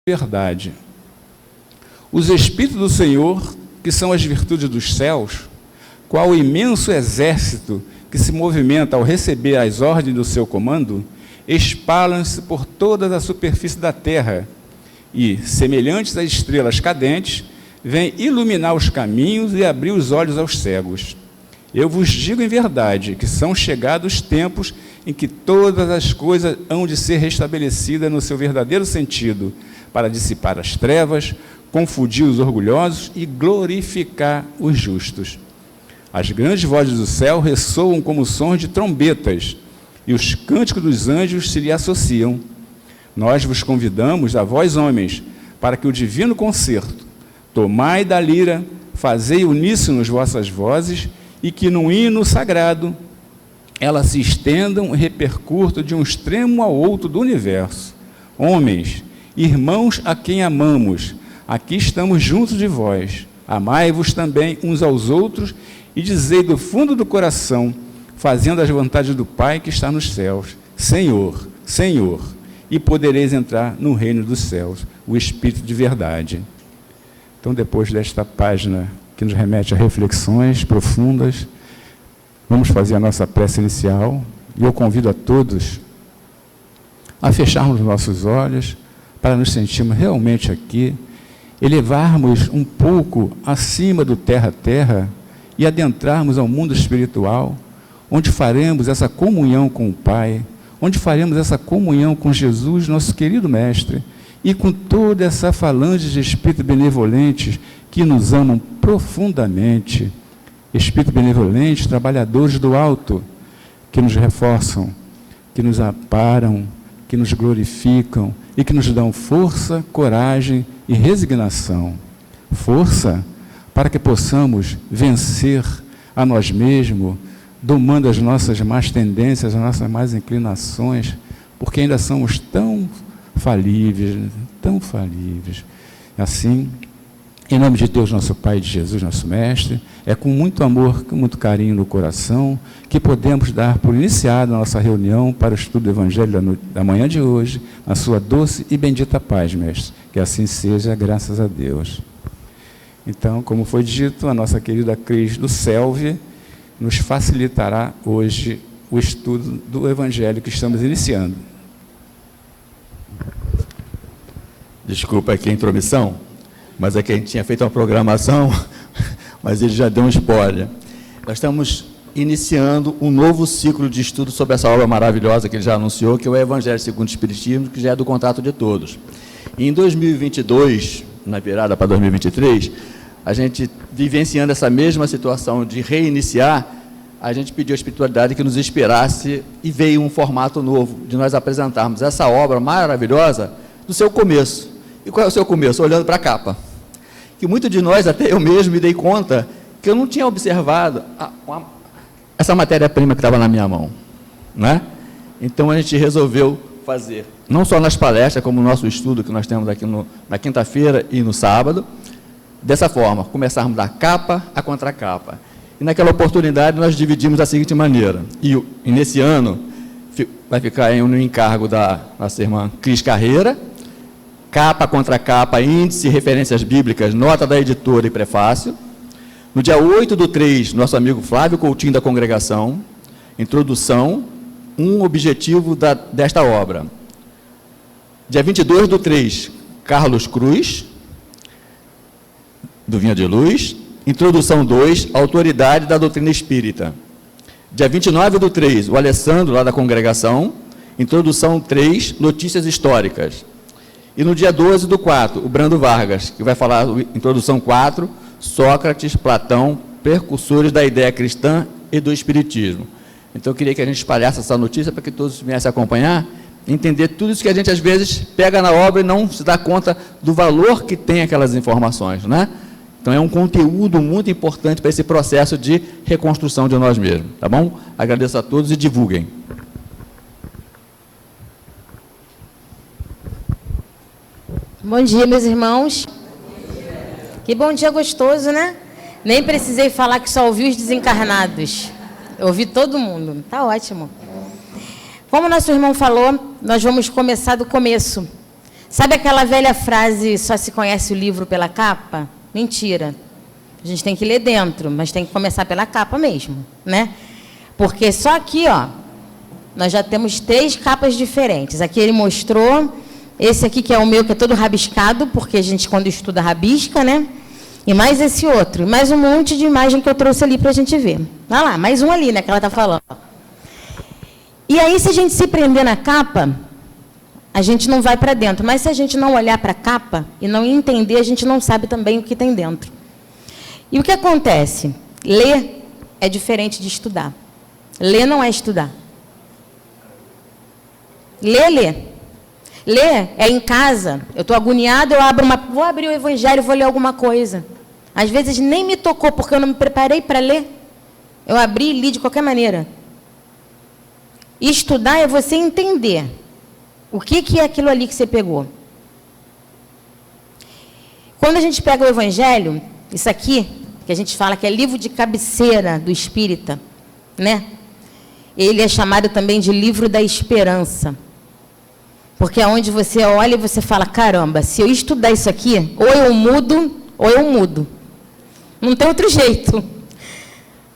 verdade. Os Espíritos do Senhor, que são as virtudes dos céus, qual o imenso exército que se movimenta ao receber as ordens do seu comando, espalham-se por toda a superfície da terra e, semelhantes às estrelas cadentes, vêm iluminar os caminhos e abrir os olhos aos cegos. Eu vos digo em verdade que são chegados tempos em que todas as coisas hão de ser restabelecidas no seu verdadeiro sentido, para dissipar as trevas, confundir os orgulhosos e glorificar os justos. As grandes vozes do céu ressoam como sons de trombetas, e os cânticos dos anjos se lhe associam. Nós vos convidamos, a vós homens, para que o divino concerto, tomai da lira, fazei uníssonos vossas vozes, e que no hino sagrado elas se estendam e repercutam de um extremo ao outro do universo. Homens, irmãos a quem amamos, aqui estamos juntos de vós. Amai-vos também uns aos outros e dizei do fundo do coração, fazendo as vontades do Pai que está nos céus: Senhor, Senhor, e podereis entrar no reino dos céus, o Espírito de verdade. Então, depois desta página que nos remete a reflexões profundas, vamos fazer a nossa prece inicial, e eu convido a todos a fecharmos nossos olhos para nos sentirmos realmente aqui, elevarmos um pouco acima do terra-terra e adentrarmos ao mundo espiritual, onde faremos essa comunhão com o Pai, onde faremos essa comunhão com Jesus, nosso querido Mestre, e com toda essa falange de espíritos benevolentes que nos amam profundamente, espíritos benevolentes, trabalhadores do alto, que nos reforçam, que nos amparam, que nos glorificam e que nos dão força, coragem e resignação. Força para que possamos vencer a nós mesmos, domando as nossas más tendências, as nossas más inclinações, porque ainda somos tão falíveis, tão falíveis. Assim, em nome de Deus, nosso Pai, de Jesus, nosso Mestre, é com muito amor, com muito carinho no coração, que podemos dar por iniciada a nossa reunião para o estudo do Evangelho da manhã de hoje, na sua doce e bendita paz, Mestre. Que assim seja, graças a Deus. Então, como foi dito, a nossa querida Cris do Selve nos facilitará hoje o estudo do Evangelho que estamos iniciando. Desculpa aqui a intromissão, mas é que a gente tinha feito uma programação, mas ele já deu um spoiler. Nós estamos iniciando um novo ciclo de estudo sobre essa obra maravilhosa que ele já anunciou, que é o Evangelho segundo o Espiritismo, que já é do contato de todos. E em 2022, na virada para 2023, a gente, vivenciando essa mesma situação de reiniciar, a gente pediu à espiritualidade que nos inspirasse e veio um formato novo de nós apresentarmos essa obra maravilhosa do seu começo. E qual é o seu começo? Olhando para a capa. Que muitos de nós, até eu mesmo, me dei conta que eu não tinha observado essa matéria-prima que estava na minha mão, né? Então, a gente resolveu fazer, não só nas palestras, como no nosso estudo que nós temos aqui na quinta-feira e no sábado, dessa forma, começarmos da capa à contracapa. E naquela oportunidade, nós dividimos da seguinte maneira, e nesse ano, vai ficar no encargo da nossa irmã Cris Carreira, capa contra capa, índice, referências bíblicas, nota da editora e prefácio. No dia 8/3, nosso amigo Flávio Coutinho da Congregação, introdução, objetivo desta obra. Dia 22/3, Carlos Cruz, do Vinha de Luz, introdução 2, autoridade da doutrina espírita. Dia 29/3, o Alessandro, lá da Congregação, introdução 3, notícias históricas. E no dia 12/4, o Brando Vargas, que vai falar, introdução 4, Sócrates, Platão, precursores da ideia cristã e do espiritismo. Então, eu queria que a gente espalhasse essa notícia para que todos viessem acompanhar, entender tudo isso que a gente, às vezes, pega na obra e não se dá conta do valor que tem aquelas informações, né? Então, é um conteúdo muito importante para esse processo de reconstrução de nós mesmos, tá bom? Agradeço a todos e divulguem. Bom dia, meus irmãos. Que bom dia gostoso, né? Nem precisei falar que só ouvi os desencarnados. Eu ouvi todo mundo. Tá ótimo. Como nosso irmão falou, nós vamos começar do começo. Sabe aquela velha frase, só se conhece o livro pela capa? Mentira. A gente tem que ler dentro, mas tem que começar pela capa mesmo, né? Porque só aqui, ó, nós já temos 3 capas diferentes. Aqui ele mostrou, esse aqui que é o meu, que é todo rabiscado, porque a gente quando estuda rabisca, né? E mais esse outro, e mais um monte de imagem que eu trouxe ali para a gente ver. Olha lá, mais um ali, né, que ela está falando. E aí, se a gente se prender na capa, a gente não vai para dentro. Mas se a gente não olhar para a capa e não entender, a gente não sabe também o que tem dentro. E o que acontece? Ler é diferente de estudar. Ler não é estudar. Ler. Ler é em casa. Eu estou agoniada, vou abrir o Evangelho, vou ler alguma coisa. Às vezes nem me tocou, porque eu não me preparei para ler. Eu abri e li de qualquer maneira. Estudar é você entender o que é aquilo ali que você pegou. Quando a gente pega o Evangelho, isso aqui, que a gente fala que é livro de cabeceira do Espírita, né? Ele é chamado também de livro da esperança. Porque é onde você olha e você fala, caramba, se eu estudar isso aqui, ou eu mudo, ou eu mudo. Não tem outro jeito.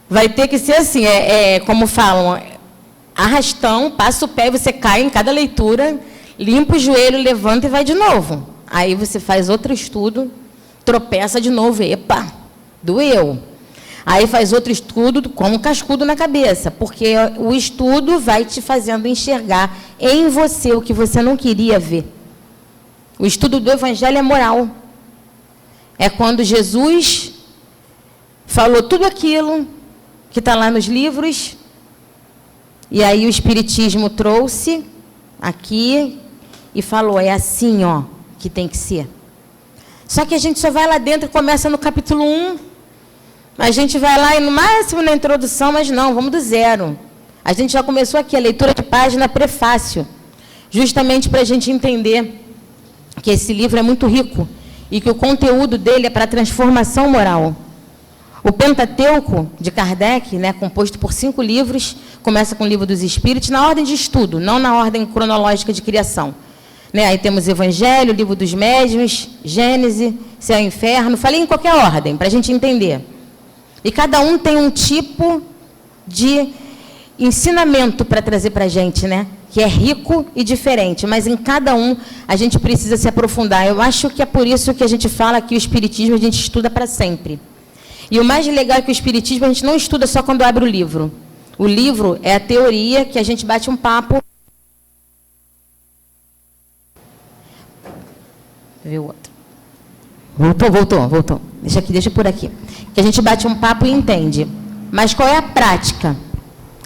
Vai ter que ser assim, como falam, arrastão, passa o pé, você cai em cada leitura, limpa o joelho, levanta e vai de novo. Aí você faz outro estudo, tropeça de novo, epa, doeu. Aí faz outro estudo com um cascudo na cabeça, porque o estudo vai te fazendo enxergar em você o que você não queria ver. O estudo do Evangelho é moral. É quando Jesus falou tudo aquilo que está lá nos livros, e aí o Espiritismo trouxe aqui e falou, é assim, ó, que tem que ser. Só que a gente só vai lá dentro e começa no capítulo 1, a gente vai lá e no máximo na introdução, mas não, vamos do zero. A gente já começou aqui a leitura de página, prefácio, justamente para a gente entender que esse livro é muito rico e que o conteúdo dele é para transformação moral. O Pentateuco de Kardec, né, composto por 5 livros, começa com o Livro dos Espíritos, na ordem de estudo, não na ordem cronológica de criação. Né, aí temos Evangelho, Livro dos Médiuns, Gênese, Céu e Inferno, falei em qualquer ordem, para a gente entender. E cada um tem um tipo de ensinamento para trazer para a gente, né? Que é rico e diferente, mas em cada um a gente precisa se aprofundar. Eu acho que é por isso que a gente fala que o Espiritismo a gente estuda para sempre. E o mais legal é que o Espiritismo a gente não estuda só quando abre o livro. O livro é a teoria que a gente bate um papo. Ver o outro. Voltou. Deixa por aqui. Que a gente bate um papo e entende. Mas qual é a prática?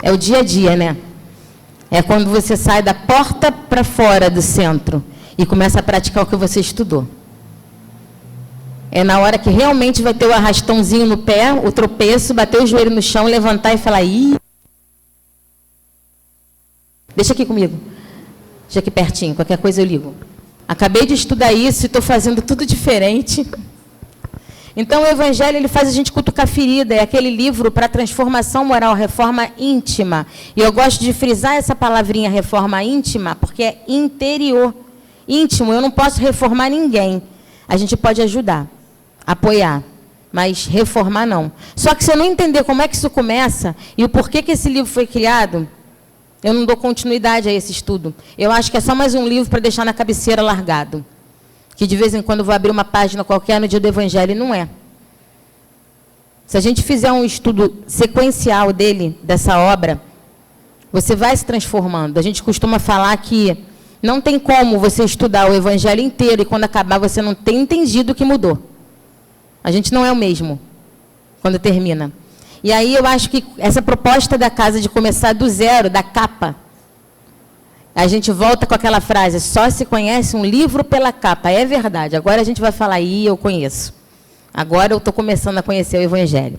É o dia a dia, né? É quando você sai da porta para fora do centro e começa a praticar o que você estudou. É na hora que realmente vai ter o arrastãozinho no pé, o tropeço, bater o joelho no chão, levantar e falar, ih, deixa aqui comigo. Deixa aqui pertinho, qualquer coisa eu ligo. Acabei de estudar isso e estou fazendo tudo diferente. Então, o Evangelho ele faz a gente cutucar a ferida. É aquele livro para transformação moral, reforma íntima. E eu gosto de frisar essa palavrinha reforma íntima, porque é interior. Íntimo, eu não posso reformar ninguém. A gente pode ajudar, apoiar, mas reformar não. Só que se eu não entender como é que isso começa e o porquê que esse livro foi criado, eu não dou continuidade a esse estudo. Eu acho que é só mais um livro para deixar na cabeceira largado. Que de vez em quando eu vou abrir uma página qualquer no dia do Evangelho, e não é. Se a gente fizer um estudo sequencial dele, dessa obra, você vai se transformando. A gente costuma falar que não tem como você estudar o Evangelho inteiro e quando acabar você não tem entendido o que mudou. A gente não é o mesmo quando termina. E aí eu acho que essa proposta da casa de começar do zero, da capa, a gente volta com aquela frase, só se conhece um livro pela capa. É verdade. Agora a gente vai falar, eu conheço. Agora eu estou começando a conhecer o Evangelho.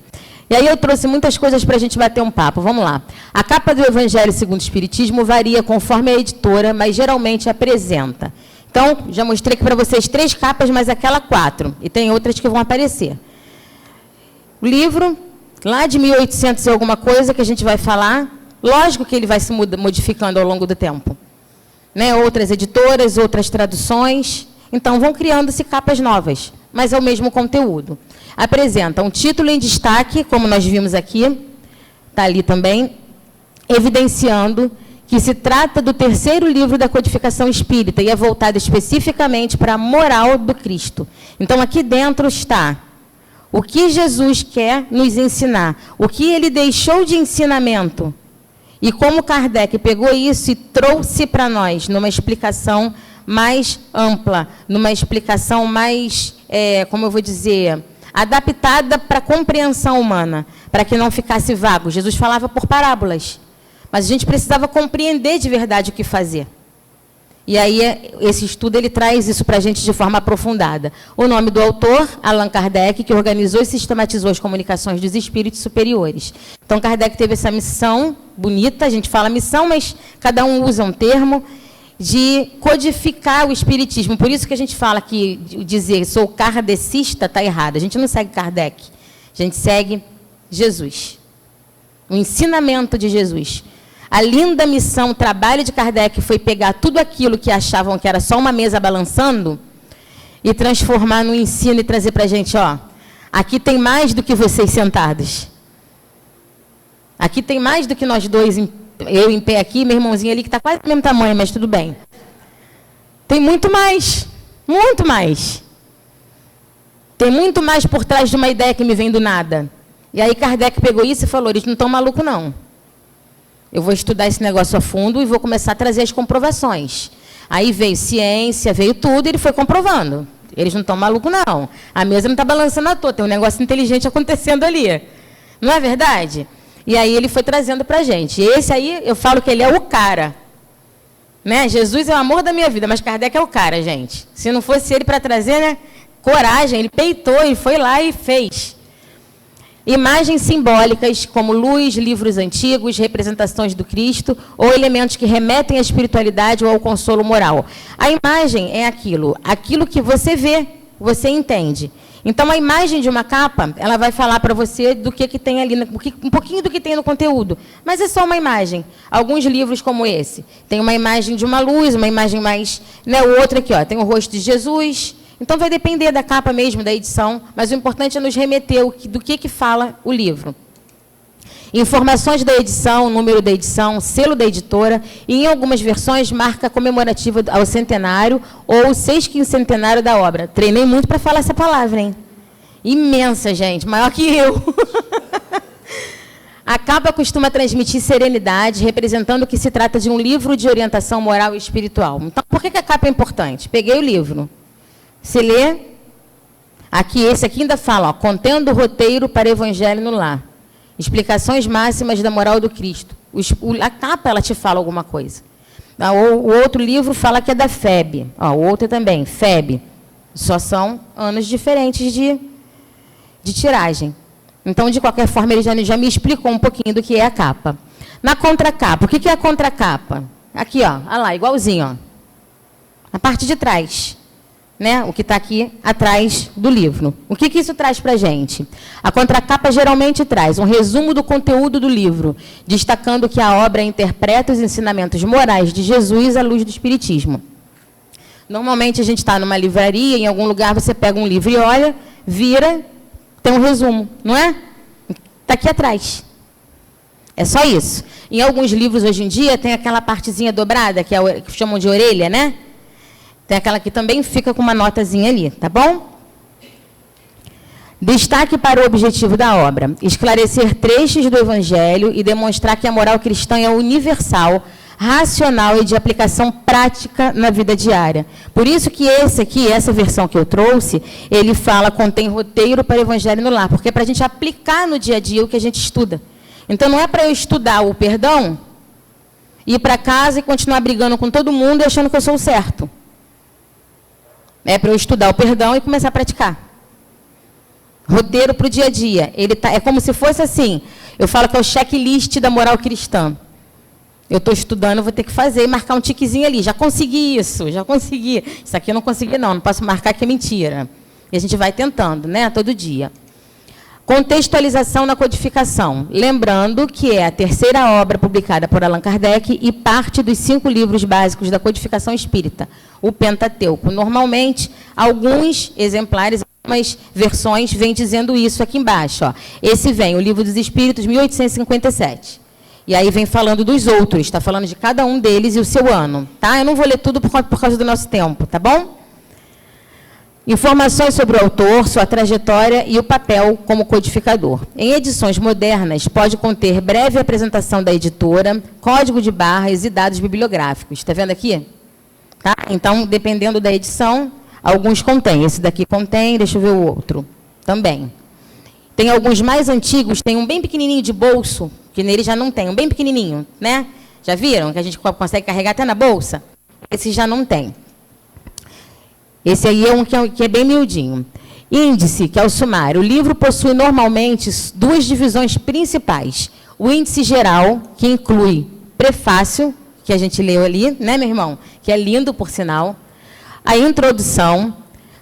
E aí eu trouxe muitas coisas para a gente bater um papo. Vamos lá. A capa do Evangelho segundo o Espiritismo varia conforme a editora, mas geralmente apresenta. Então, já mostrei aqui para vocês 3 capas, mas aquela 4. E tem outras que vão aparecer. O livro, lá de 1800 e alguma coisa, que a gente vai falar, lógico que ele vai se modificando ao longo do tempo. né? Outras editoras, outras traduções. Então, vão criando-se capas novas, mas é o mesmo conteúdo. Apresenta um título em destaque, como nós vimos aqui, está ali também, evidenciando que se trata do terceiro livro da codificação espírita e é voltado especificamente para a moral do Cristo. Então, aqui dentro está o que Jesus quer nos ensinar, o que ele deixou de ensinamento e como Kardec pegou isso e trouxe para nós numa explicação mais ampla, numa explicação mais, como eu vou dizer, adaptada para a compreensão humana, para que não ficasse vago. Jesus falava por parábolas, mas a gente precisava compreender de verdade o que fazer. E aí, esse estudo ele traz isso para a gente de forma aprofundada. O nome do autor, Allan Kardec, que organizou e sistematizou as comunicações dos espíritos superiores. Então, Kardec teve essa missão bonita, a gente fala missão, mas cada um usa um termo, de codificar o espiritismo. Por isso que a gente fala que dizer sou kardecista está errado. A gente não segue Kardec, a gente segue Jesus. O ensinamento de Jesus. A linda missão, o trabalho de Kardec foi pegar tudo aquilo que achavam que era só uma mesa balançando e transformar no ensino e trazer para a gente, ó, aqui tem mais do que vocês sentados. Aqui tem mais do que nós dois, eu em pé aqui, meu irmãozinho ali que está quase do mesmo tamanho, mas tudo bem. Tem muito mais, muito mais. Tem muito mais por trás de uma ideia que me vem do nada. E aí Kardec pegou isso e falou, eles não estão malucos não. Eu vou estudar esse negócio a fundo e vou começar a trazer as comprovações. Aí veio ciência, veio tudo, e ele foi comprovando. Eles não estão malucos, não. A mesa não está balançando à toa, tem um negócio inteligente acontecendo ali. Não é verdade? E aí ele foi trazendo para a gente. Esse aí, eu falo que ele é o cara. Né? Jesus é o amor da minha vida, mas Kardec é o cara, gente. Se não fosse ele para trazer, né? Coragem, ele peitou e foi lá e fez. Imagens simbólicas, como luz, livros antigos, representações do Cristo, ou elementos que remetem à espiritualidade ou ao consolo moral. A imagem é aquilo que você vê, você entende. Então, a imagem de uma capa, ela vai falar para você do que tem ali, um pouquinho do que tem no conteúdo. Mas é só uma imagem. Alguns livros como esse, tem uma imagem de uma luz, uma imagem mais... Né, o outro aqui, ó, tem o rosto de Jesus. Então, vai depender da capa mesmo, da edição, mas o importante é nos remeter do que fala o livro. Informações da edição, número da edição, selo da editora, e em algumas versões, marca comemorativa ao centenário ou o 6º da obra. Treinei muito para falar essa palavra, hein? Imensa, gente, maior que eu. A capa costuma transmitir serenidade, representando que se trata de um livro de orientação moral e espiritual. Então, por que a capa é importante? Peguei o livro. Você lê, aqui, esse aqui ainda fala, ó, contendo o roteiro para Evangelho no Lar. Explicações máximas da moral do Cristo. A capa, ela te fala alguma coisa. O outro livro fala que é da FEB. Ó, o outro também, FEB. Só são anos diferentes de tiragem. Então, de qualquer forma, ele já me explicou um pouquinho do que é a capa. Na contracapa, o que é a contracapa? Aqui, ó, olha lá, igualzinho, ó. A parte de trás. Né, o que está aqui atrás do livro. O que isso traz para a gente? A contracapa geralmente traz um resumo do conteúdo do livro, destacando que a obra interpreta os ensinamentos morais de Jesus à luz do Espiritismo. Normalmente a gente está numa livraria, em algum lugar você pega um livro e olha, vira, tem um resumo, não é? Está aqui atrás. É só isso. Em alguns livros hoje em dia tem aquela partezinha dobrada, que chamam de orelha, né? Tem aquela que também fica com uma notazinha ali, tá bom? Destaque para o objetivo da obra: esclarecer trechos do Evangelho e demonstrar que a moral cristã é universal, racional e de aplicação prática na vida diária. Por isso que essa versão que eu trouxe, ele fala, contém roteiro para o Evangelho no Lar, porque é para a gente aplicar no dia a dia o que a gente estuda. Então, não é para eu estudar o perdão, ir para casa e continuar brigando com todo mundo e achando que eu sou o certo. É para eu estudar o perdão e começar a praticar. Roteiro para o dia a dia. É como se fosse assim, eu falo que é o checklist da moral cristã. Eu estou estudando, vou ter que fazer e marcar um tiquezinho ali. Já consegui isso, já consegui. Isso aqui eu não consegui, não posso marcar que é mentira. E a gente vai tentando, né, todo dia. Contextualização na codificação. Lembrando que é a terceira obra publicada por Allan Kardec e parte dos 5 livros básicos da codificação espírita, o Pentateuco. Normalmente, alguns exemplares, algumas versões, vêm dizendo isso aqui embaixo. Ó. Esse vem, o Livro dos Espíritos, 1857. E aí vem falando dos outros, está falando de cada um deles e o seu ano. Tá? Eu não vou ler tudo por causa do nosso tempo, tá bom? Informações sobre o autor, sua trajetória e o papel como codificador. Em edições modernas, pode conter breve apresentação da editora, código de barras e dados bibliográficos. Está vendo aqui? Tá? Então, dependendo da edição, alguns contêm. Esse daqui contém, deixa eu ver o outro. Também. Tem alguns mais antigos, tem um bem pequenininho de bolso, que nele já não tem, um bem pequenininho, né? Já viram? Que a gente consegue carregar até na bolsa? Esse já não tem. Esse aí é um que é bem miudinho. Índice, que é o sumário. O livro possui normalmente 2 divisões principais. O índice geral, que inclui prefácio, que a gente leu ali, né, meu irmão? Que é lindo, por sinal. A introdução,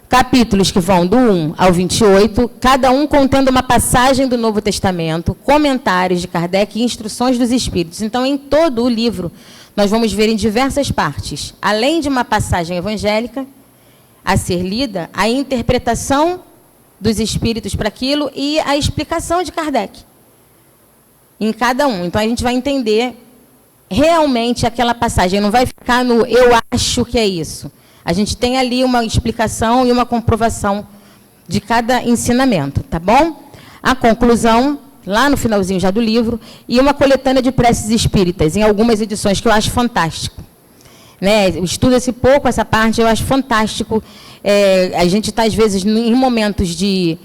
capítulos que vão do 1 ao 28, cada um contendo uma passagem do Novo Testamento, comentários de Kardec e instruções dos Espíritos. Então, em todo o livro, nós vamos ver em diversas partes, além de uma passagem evangélica, a ser lida, a interpretação dos Espíritos para aquilo e a explicação de Kardec. Em cada um. Então, a gente vai entender realmente aquela passagem. Não vai ficar no eu acho que é isso. A gente tem ali uma explicação e uma comprovação de cada ensinamento, tá bom? A conclusão, lá no finalzinho já do livro, e uma coletânea de preces espíritas, em algumas edições, que eu acho fantástico. Né? Estuda-se pouco essa parte, eu acho fantástico. A gente está, às vezes, em momentos de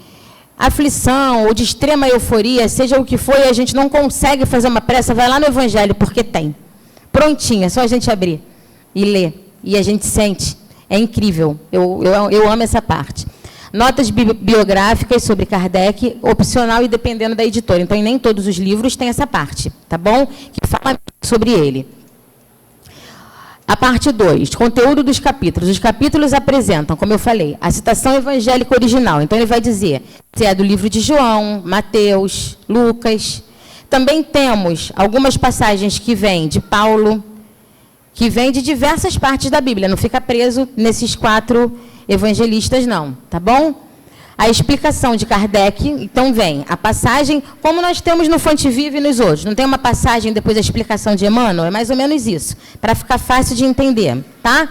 aflição ou de extrema euforia, seja o que for, e a gente não consegue fazer uma prece, vai lá no Evangelho, porque tem. Prontinho, é só a gente abrir e ler. E a gente sente. É incrível. Eu amo essa parte. Notas biográficas sobre Kardec, opcional e dependendo da editora. Então, em nem todos os livros tem essa parte, tá bom? Que fala sobre ele. A parte 2, conteúdo dos capítulos. Os capítulos apresentam, como eu falei, a citação evangélica original. Então, ele vai dizer se é do livro de João, Mateus, Lucas. Também temos algumas passagens que vêm de Paulo, que vêm de diversas partes da Bíblia. Não fica preso nesses 4 evangelistas, não. Tá bom? A explicação de Kardec, então vem a passagem, como nós temos no Fonte Viva e nos outros. Não tem uma passagem depois da explicação de Emmanuel? É mais ou menos isso, para ficar fácil de entender, tá?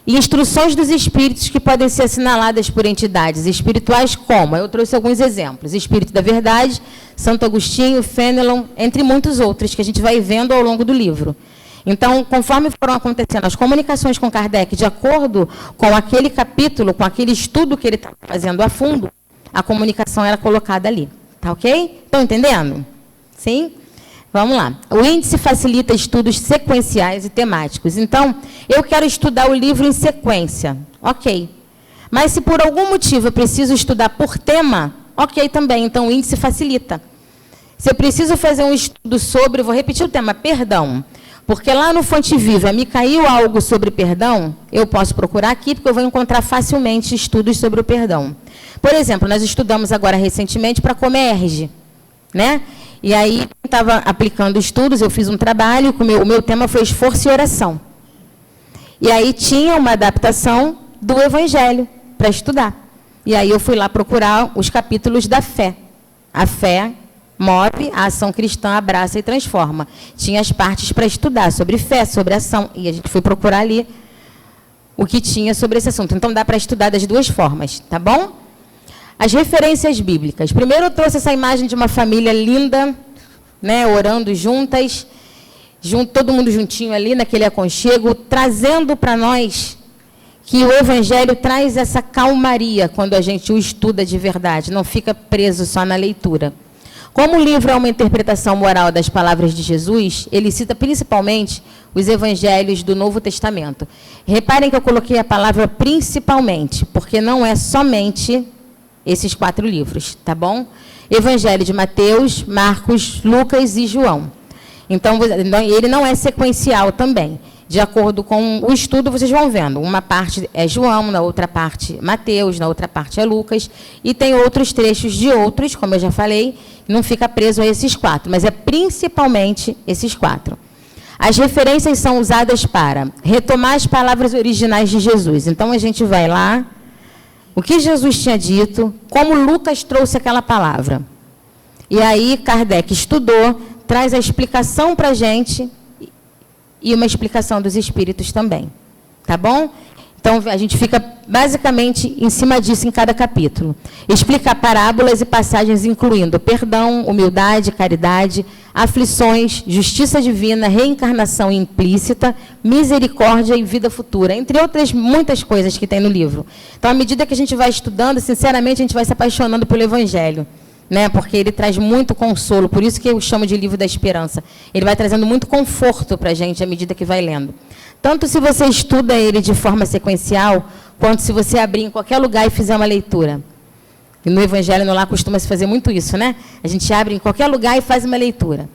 E instruções dos espíritos que podem ser assinaladas por entidades espirituais, como? Eu trouxe alguns exemplos. Espírito da Verdade, Santo Agostinho, Fenelon, entre muitos outros, que a gente vai vendo ao longo do livro. Então, conforme foram acontecendo as comunicações com Kardec, de acordo com aquele capítulo, com aquele estudo que ele está fazendo a fundo, a comunicação era colocada ali. Tá ok? Estão entendendo? Sim? Vamos lá. O índice facilita estudos sequenciais e temáticos. Então, eu quero estudar o livro em sequência. Ok. Mas, se por algum motivo eu preciso estudar por tema, ok também. Então, o índice facilita. Se eu preciso fazer um estudo sobre, vou repetir o tema, perdão. Porque lá no Fonte Viva me caiu algo sobre perdão, eu posso procurar aqui, porque eu vou encontrar facilmente estudos sobre o perdão. Por exemplo, nós estudamos agora recentemente para a Comerge, né? E aí, estava aplicando estudos, eu fiz um trabalho, o meu tema foi esforço e oração. E aí tinha uma adaptação do Evangelho para estudar. E aí eu fui lá procurar os capítulos da fé. A fé move, a ação cristã abraça e transforma. Tinha as partes para estudar sobre fé, sobre ação, e a gente foi procurar ali o que tinha sobre esse assunto. Então, dá para estudar das 2 formas, tá bom? As referências bíblicas. Primeiro, eu trouxe essa imagem de uma família linda, né, orando juntas, todo mundo juntinho ali, naquele aconchego, trazendo para nós que o Evangelho traz essa calmaria quando a gente o estuda de verdade, não fica preso só na leitura. Como o livro é uma interpretação moral das palavras de Jesus, ele cita principalmente os evangelhos do Novo Testamento. Reparem que eu coloquei a palavra principalmente, porque não é somente esses 4 livros, tá bom? Evangelho de Mateus, Marcos, Lucas e João. Então, ele não é sequencial também. de acordo com o estudo, vocês vão vendo. Uma parte é João, na outra parte Mateus, na outra parte é Lucas, e tem outros trechos de outros, como eu já falei, não fica preso a esses 4, mas é principalmente esses 4. As referências são usadas para retomar as palavras originais de Jesus. Então, a gente vai lá, o que Jesus tinha dito, como Lucas trouxe aquela palavra. E aí, Kardec estudou, traz a explicação para a gente, e uma explicação dos espíritos também. Tá bom? Então, a gente fica basicamente em cima disso em cada capítulo. Explica parábolas e passagens incluindo perdão, humildade, caridade, aflições, justiça divina, reencarnação implícita, misericórdia e vida futura, entre outras muitas coisas que tem no livro. Então, à medida que a gente vai estudando, sinceramente, a gente vai se apaixonando pelo Evangelho, né? Porque ele traz muito consolo, por isso que eu chamo de livro da esperança. Ele vai trazendo muito conforto para a gente à medida que vai lendo. Tanto se você estuda ele de forma sequencial, quanto se você abrir em qualquer lugar e fizer uma leitura. E no Evangelho, no lá, costuma-se fazer muito isso, né? A gente abre em qualquer lugar e faz uma leitura.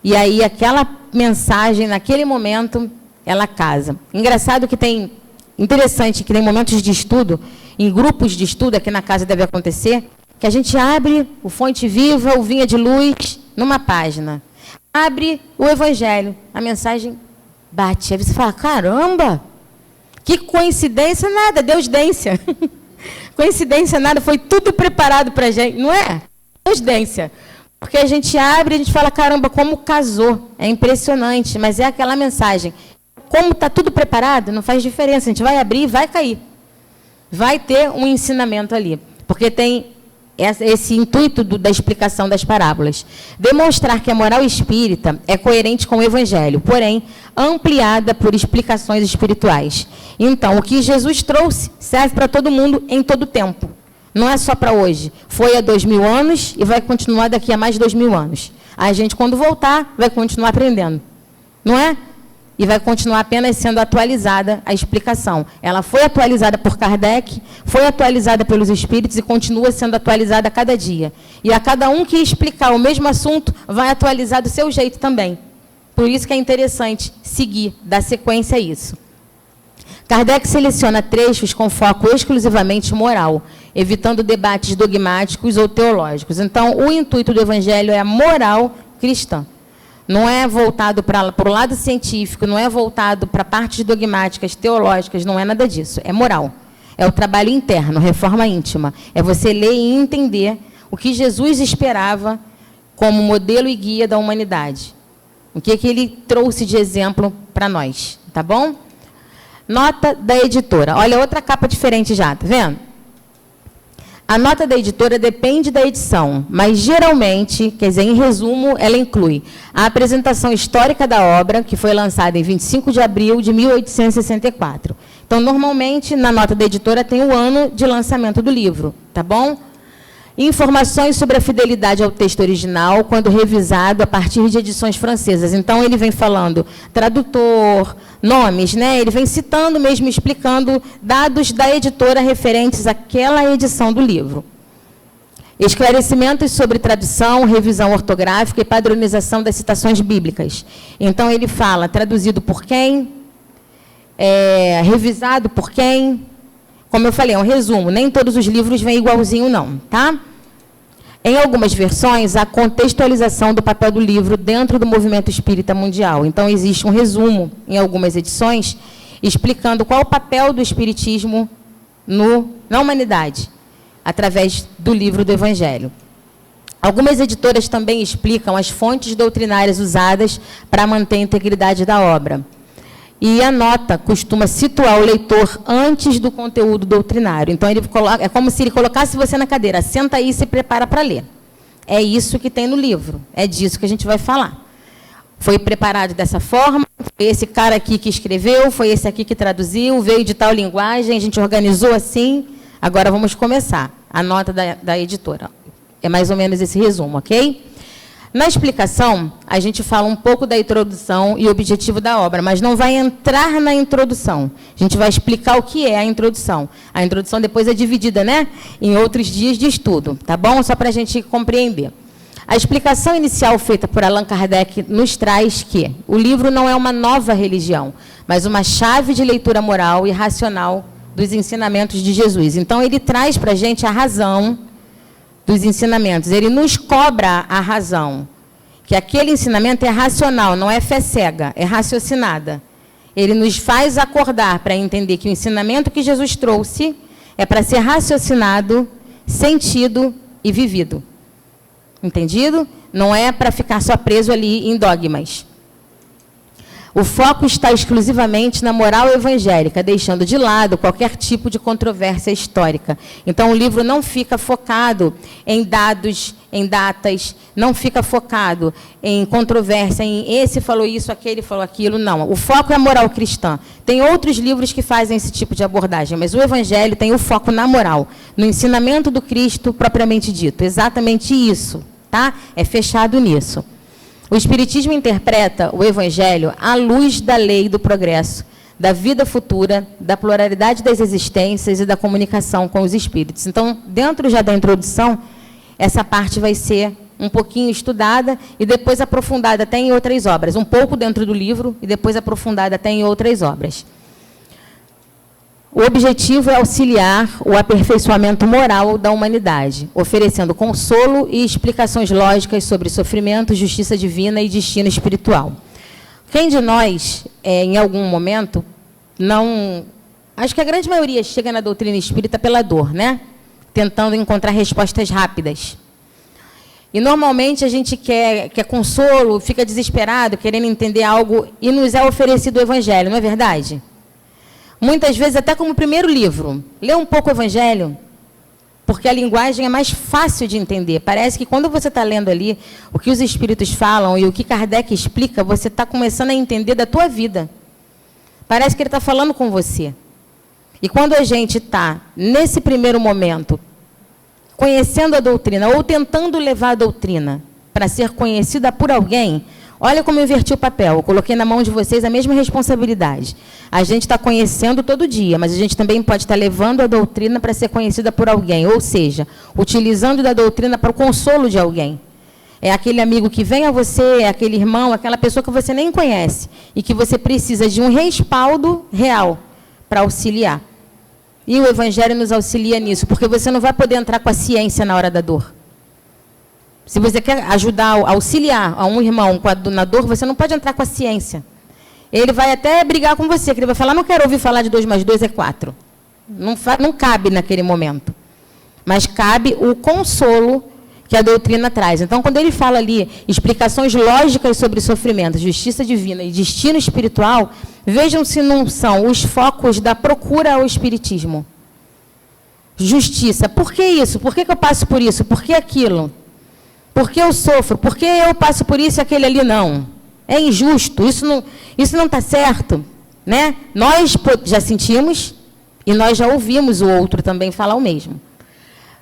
E aí, aquela mensagem, naquele momento, ela casa. Engraçado que tem... Interessante que tem momentos de estudo, em grupos de estudo, aqui na casa deve acontecer, que a gente abre o Fonte Viva, o Vinha de Luz, numa página. Abre o Evangelho, a mensagem bate. Aí você fala, caramba, que coincidência, nada, deusdência. Coincidência, nada, foi tudo preparado para a gente, não é? Deusdência. Porque a gente abre e a gente fala, caramba, como casou. É impressionante, mas é aquela mensagem. Como está tudo preparado, não faz diferença. A gente vai abrir e vai cair. Vai ter um ensinamento ali. Porque tem esse intuito da explicação das parábolas. Demonstrar que a moral espírita é coerente com o Evangelho, porém, ampliada por explicações espirituais. Então, o que Jesus trouxe serve para todo mundo em todo tempo. Não é só para hoje. Foi há 2000 anos e vai continuar daqui a mais 2000 anos. A gente, quando voltar, vai continuar aprendendo. Não é? E vai continuar apenas sendo atualizada a explicação. Ela foi atualizada por Kardec, foi atualizada pelos espíritos e continua sendo atualizada a cada dia. E a cada um que explicar o mesmo assunto, vai atualizar do seu jeito também. Por isso que é interessante seguir, dar sequência a isso. Kardec seleciona trechos com foco exclusivamente moral, evitando debates dogmáticos ou teológicos. Então, o intuito do Evangelho é a moral cristã. Não é voltado para o lado científico, não é voltado para partes dogmáticas, teológicas, não é nada disso. É moral. É o trabalho interno, reforma íntima. É você ler e entender o que Jesus esperava como modelo e guia da humanidade. O que ele trouxe de exemplo para nós. Tá bom? Nota da editora. Olha, outra capa diferente já, tá vendo? A nota da editora depende da edição, mas geralmente, quer dizer, em resumo, ela inclui a apresentação histórica da obra, que foi lançada em 25 de abril de 1864. Então, normalmente, na nota da editora tem o ano de lançamento do livro, tá bom? Informações sobre a fidelidade ao texto original, quando revisado a partir de edições francesas. Então, ele vem falando tradutor, nomes, né? Ele vem citando mesmo, explicando dados da editora referentes àquela edição do livro. Esclarecimentos sobre tradução, revisão ortográfica e padronização das citações bíblicas. Então, ele fala traduzido por quem, revisado por quem. Como eu falei, é um resumo, nem todos os livros vêm igualzinho, não, tá? Em algumas versões, a contextualização do papel do livro dentro do movimento espírita mundial. Então, existe um resumo, em algumas edições, explicando qual o papel do espiritismo na humanidade, através do livro do Evangelho. Algumas editoras também explicam as fontes doutrinárias usadas para manter a integridade da obra. E a nota costuma situar o leitor antes do conteúdo doutrinário. Então, é como se ele colocasse você na cadeira. Senta aí e se prepara para ler. É isso que tem no livro. É disso que a gente vai falar. Foi preparado dessa forma, foi esse cara aqui que escreveu, foi esse aqui que traduziu, veio de tal linguagem, a gente organizou assim. Agora vamos começar. A nota da editora. É mais ou menos esse resumo, ok? Na explicação, a gente fala um pouco da introdução e objetivo da obra, mas não vai entrar na introdução. A gente vai explicar o que é a introdução. A introdução depois é dividida, né, em outros dias de estudo, tá bom? Só para a gente compreender. A explicação inicial feita por Allan Kardec nos traz que o livro não é uma nova religião, mas uma chave de leitura moral e racional dos ensinamentos de Jesus. Então, ele traz para a gente a razão dos ensinamentos. Ele nos cobra a razão, que aquele ensinamento é racional, não é fé cega, é raciocinada. Ele nos faz acordar para entender que o ensinamento que Jesus trouxe é para ser raciocinado, sentido e vivido. Entendido? Não é para ficar só preso ali em dogmas. O foco está exclusivamente na moral evangélica, deixando de lado qualquer tipo de controvérsia histórica. Então, o livro não fica focado em dados, em datas, não fica focado em controvérsia, em esse falou isso, aquele falou aquilo, não. O foco é a moral cristã. Tem outros livros que fazem esse tipo de abordagem, mas o Evangelho tem o foco na moral, no ensinamento do Cristo propriamente dito. Exatamente isso, tá? É fechado nisso. O Espiritismo interpreta o Evangelho à luz da lei do progresso, da vida futura, da pluralidade das existências e da comunicação com os espíritos. Então, dentro já da introdução, essa parte vai ser um pouquinho estudada e depois aprofundada até em outras obras. Um pouco dentro do livro e depois aprofundada até em outras obras. O objetivo é auxiliar o aperfeiçoamento moral da humanidade, oferecendo consolo e explicações lógicas sobre sofrimento, justiça divina e destino espiritual. Quem de nós, em algum momento, não... Acho que a grande maioria chega na doutrina espírita pela dor, né? Tentando encontrar respostas rápidas. E, normalmente, a gente quer consolo, fica desesperado, querendo entender algo, e nos é oferecido o Evangelho, não é verdade? Muitas vezes, até como primeiro livro, lê um pouco o Evangelho, porque a linguagem é mais fácil de entender. Parece que quando você está lendo ali o que os espíritos falam e o que Kardec explica, você está começando a entender da tua vida. Parece que ele está falando com você. E quando a gente está, nesse primeiro momento, conhecendo a doutrina, ou tentando levar a doutrina para ser conhecida por alguém, olha como eu inverti o papel, eu coloquei na mão de vocês a mesma responsabilidade. A gente está conhecendo todo dia, mas a gente também pode estar levando a doutrina para ser conhecida por alguém, ou seja, utilizando da doutrina para o consolo de alguém. É aquele amigo que vem a você, é aquele irmão, aquela pessoa que você nem conhece, e que você precisa de um respaldo real para auxiliar. E o Evangelho nos auxilia nisso, porque você não vai poder entrar com a ciência na hora da dor. Se você quer ajudar, auxiliar a um irmão na dor, você não pode entrar com a ciência. Ele vai até brigar com você, que ele vai falar, não quero ouvir falar de 2 mais 2 é 4. Não cabe naquele momento. Mas cabe o consolo que a doutrina traz. Então, quando ele fala ali, explicações lógicas sobre sofrimento, justiça divina e destino espiritual, vejam se não são os focos da procura ao espiritismo. Justiça. Por que isso? Por que eu passo por isso? Por que aquilo? Por que eu sofro? Por que eu passo por isso e aquele ali não? É injusto, isso não está certo. Né? Nós já sentimos e nós já ouvimos o outro também falar o mesmo.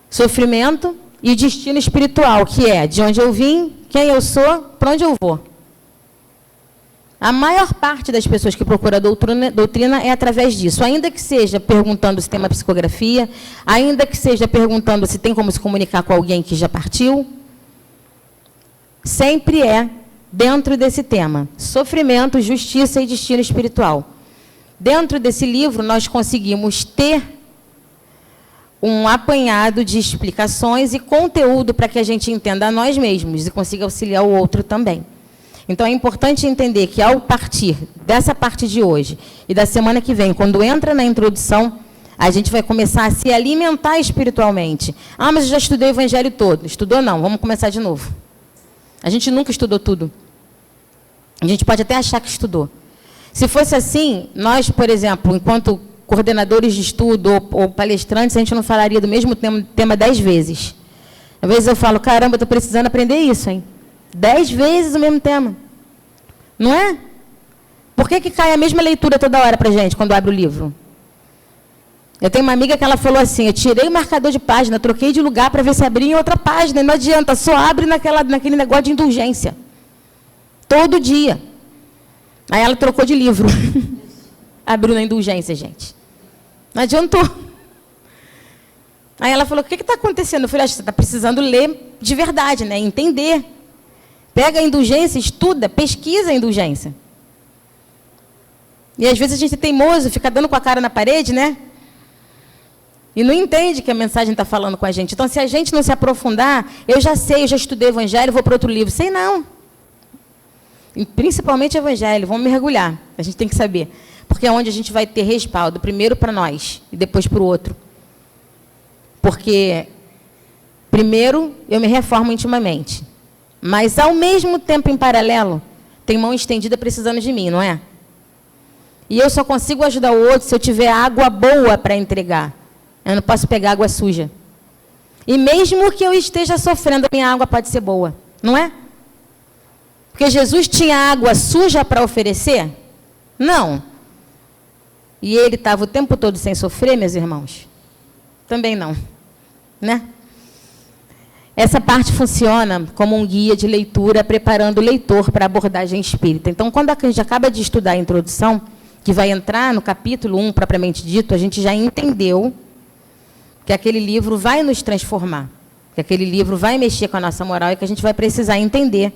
Sofrimento e destino espiritual, que é de onde eu vim, quem eu sou, para onde eu vou. A maior parte das pessoas que procuram a doutrina é através disso, ainda que seja perguntando se tem uma psicografia, ainda que seja perguntando se tem como se comunicar com alguém que já partiu, sempre é dentro desse tema, sofrimento, justiça e destino espiritual. Dentro desse livro, nós conseguimos ter um apanhado de explicações e conteúdo para que a gente entenda a nós mesmos e consiga auxiliar o outro também. Então, é importante entender que, ao partir dessa parte de hoje e da semana que vem, quando entra na introdução, a gente vai começar a se alimentar espiritualmente. Ah, mas eu já estudei o Evangelho todo. Estudou não, vamos começar de novo. A gente nunca estudou tudo. A gente pode até achar que estudou. Se fosse assim, nós, por exemplo, enquanto coordenadores de estudo ou palestrantes, a gente não falaria do mesmo tema 10 vezes. Às vezes eu falo, caramba, eu estou precisando aprender isso, hein? 10 vezes o mesmo tema. Não é? Por que cai a mesma leitura toda hora para a gente, quando abre o livro? Eu tenho uma amiga que ela falou assim, eu tirei o marcador de página, troquei de lugar para ver se abria em outra página, e não adianta, só abre naquele negócio de indulgência. Todo dia. Aí ela trocou de livro. Abriu na indulgência, gente. Não adiantou. Aí ela falou, o que está acontecendo? Eu falei, acho que você está precisando ler de verdade, né? Entender. Pega a indulgência, estuda, pesquisa a indulgência. E às vezes a gente é teimoso, fica dando com a cara na parede, né? E não entende que a mensagem está falando com a gente. Então, se a gente não se aprofundar, eu já sei, eu já estudei Evangelho, vou para outro livro. Sei não. E principalmente Evangelho, vamos mergulhar. A gente tem que saber. Porque é onde a gente vai ter respaldo, primeiro para nós e depois para o outro. Porque, primeiro, eu me reformo intimamente. Mas, ao mesmo tempo, em paralelo, tem mão estendida precisando de mim, não é? E eu só consigo ajudar o outro se eu tiver água boa para entregar. Eu não posso pegar água suja. E mesmo que eu esteja sofrendo, a minha água pode ser boa, não é? Porque Jesus tinha água suja para oferecer? Não. E ele estava o tempo todo sem sofrer, meus irmãos? Também não, né? Essa parte funciona como um guia de leitura, preparando o leitor para a abordagem espírita. Então, quando a gente acaba de estudar a introdução, que vai entrar no capítulo 1, propriamente dito, a gente já entendeu que aquele livro vai nos transformar, que aquele livro vai mexer com a nossa moral e que a gente vai precisar entender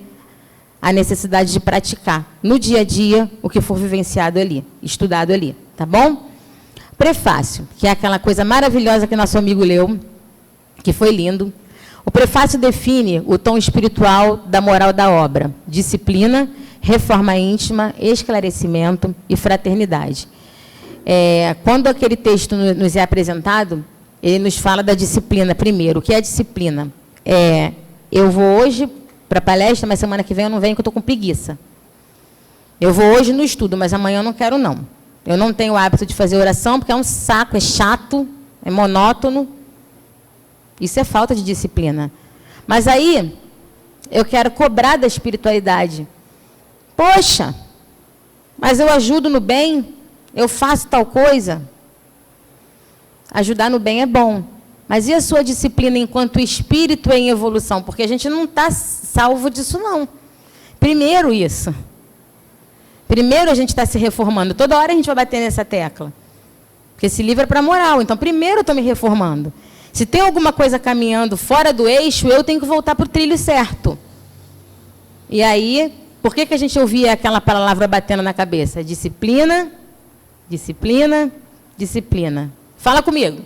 a necessidade de praticar no dia a dia o que for vivenciado ali, estudado ali, tá bom? Prefácio, que é aquela coisa maravilhosa que nosso amigo leu, que foi lindo. O prefácio define o tom espiritual da moral da obra: disciplina, reforma íntima, esclarecimento e fraternidade. Quando aquele texto nos é apresentado, ele nos fala da disciplina primeiro. O que é a disciplina? Eu vou hoje para a palestra, mas semana que vem eu não venho, porque eu estou com preguiça. Eu vou hoje no estudo, mas amanhã eu não quero, não. Eu não tenho o hábito de fazer oração, porque é um saco, é chato, é monótono. Isso é falta de disciplina. Mas aí, eu quero cobrar da espiritualidade. Poxa, mas eu ajudo no bem, eu faço tal coisa. Ajudar no bem é bom. Mas e a sua disciplina enquanto espírito em evolução? Porque a gente não está salvo disso, não. Primeiro isso. Primeiro a gente está se reformando. Toda hora a gente vai bater nessa tecla. Porque esse livro é para moral. Então, primeiro eu estou me reformando. Se tem alguma coisa caminhando fora do eixo, eu tenho que voltar para o trilho certo. E aí, por que a gente ouvia aquela palavra batendo na cabeça? Disciplina, disciplina, disciplina. Fala comigo.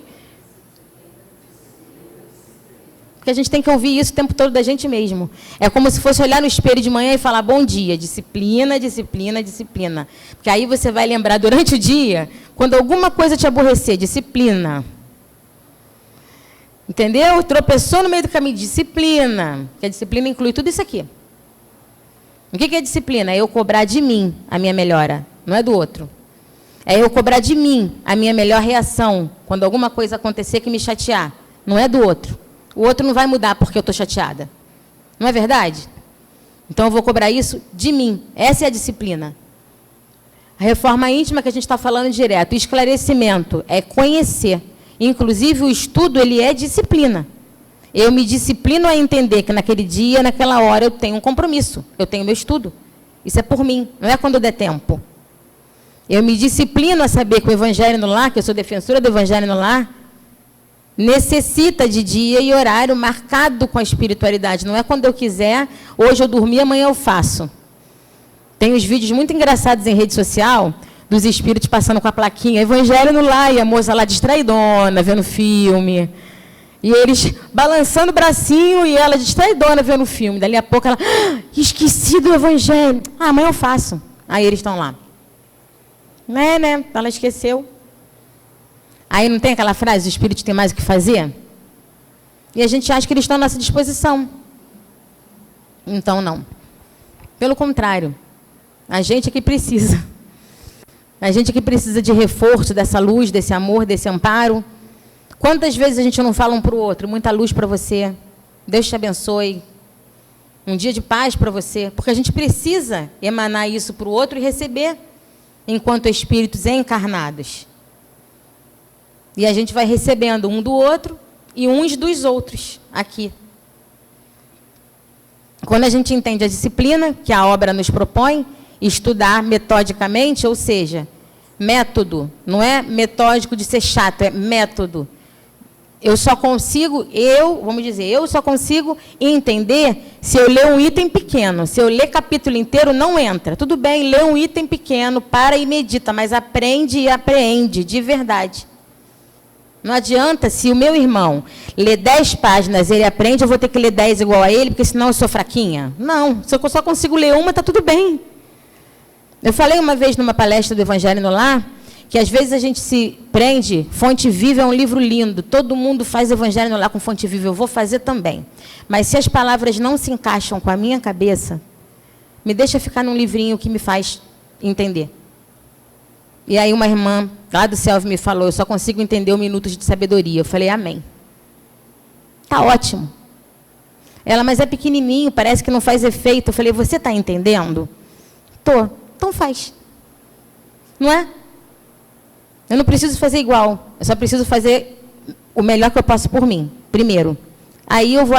Porque a gente tem que ouvir isso o tempo todo da gente mesmo. É como se fosse olhar no espelho de manhã e falar, bom dia, disciplina, disciplina, disciplina. Porque aí você vai lembrar durante o dia, quando alguma coisa te aborrecer, disciplina. Entendeu? Tropeçou no meio do caminho, disciplina. Porque a disciplina inclui tudo isso aqui. O que é disciplina? É eu cobrar de mim a minha melhora, não é do outro. É eu cobrar de mim a minha melhor reação quando alguma coisa acontecer que me chatear. Não é do outro. O outro não vai mudar porque eu estou chateada. Não é verdade? Então eu vou cobrar isso de mim. Essa é a disciplina. A reforma íntima que a gente está falando direto. O esclarecimento é conhecer. Inclusive o estudo, ele é disciplina. Eu me disciplino a entender que naquele dia, naquela hora, eu tenho um compromisso. Eu tenho meu estudo. Isso é por mim, não é quando der tempo. Eu me disciplino a saber que o Evangelho no Lar, que eu sou defensora do Evangelho no Lar, necessita de dia e horário marcado com a espiritualidade. Não é quando eu quiser, hoje eu dormi, amanhã eu faço. Tem uns vídeos muito engraçados em rede social, dos espíritos passando com a plaquinha, Evangelho no Lar, e a moça lá distraidona, vendo filme. E eles balançando o bracinho e ela distraidona vendo o filme. Dali a pouco ela, esqueci do Evangelho. Amanhã eu faço. Aí eles estão lá. Né? Ela esqueceu. Aí não tem aquela frase, o espírito tem mais o que fazer? E a gente acha que eles estão à nossa disposição. Então, não. Pelo contrário. A gente é que precisa. A gente é que precisa de reforço dessa luz, desse amor, desse amparo. Quantas vezes a gente não fala um para o outro? Muita luz para você. Deus te abençoe. Um dia de paz para você. Porque a gente precisa emanar isso para o outro e receber enquanto espíritos encarnados. E a gente vai recebendo um do outro e uns dos outros aqui. Quando a gente entende a disciplina que a obra nos propõe, estudar metodicamente, ou seja, método, não é metódico de ser chato, é método. eu só consigo entender se eu ler um item pequeno. Se eu ler capítulo inteiro, não entra. Tudo bem, lê um item pequeno, para e medita, mas aprende e apreende, de verdade. Não adianta, se o meu irmão lê 10 páginas, ele aprende, eu vou ter que ler 10 igual a ele, porque senão eu sou fraquinha. Não, se eu só consigo ler uma, está tudo bem. Eu falei uma vez numa palestra do Evangelho no Lar, que às vezes a gente se prende, Fonte Viva é um livro lindo, todo mundo faz Evangelho no Lar com Fonte Viva, eu vou fazer também. Mas se as palavras não se encaixam com a minha cabeça, me deixa ficar num livrinho que me faz entender. E aí uma irmã lá do céu me falou, eu só consigo entender o Minutos de Sabedoria. Eu falei, amém. Tá ótimo. Ela, mas é pequenininho, parece que não faz efeito. Eu falei, você está entendendo? Tô. Então faz. Não é? Eu não preciso fazer igual. Eu só preciso fazer o melhor que eu posso por mim, primeiro. Aí eu vou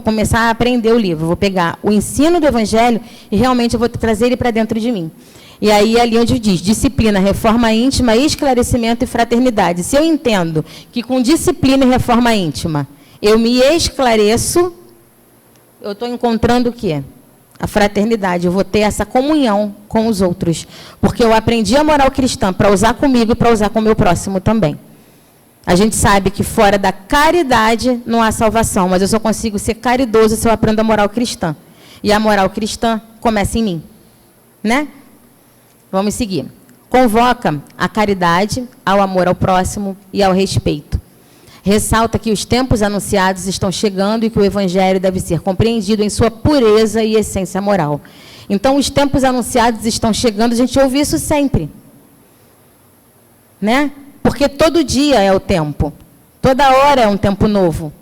começar a aprender o livro. Vou pegar o ensino do Evangelho e realmente eu vou trazer ele para dentro de mim. E aí ali onde diz, disciplina, reforma íntima, esclarecimento e fraternidade. Se eu entendo que com disciplina e reforma íntima eu me esclareço, eu estou encontrando o quê? A fraternidade. Eu vou ter essa comunhão com os outros. Porque eu aprendi a moral cristã para usar comigo e para usar com o meu próximo também. A gente sabe que fora da caridade não há salvação, mas eu só consigo ser caridoso se eu aprendo a moral cristã. E a moral cristã começa em mim. Né? Vamos seguir. Convoca a caridade, ao amor ao próximo e ao respeito. Ressalta que os tempos anunciados estão chegando e que o Evangelho deve ser compreendido em sua pureza e essência moral. Então, os tempos anunciados estão chegando, a gente ouve isso sempre. Né? Porque todo dia é o tempo. Toda hora é um tempo novo.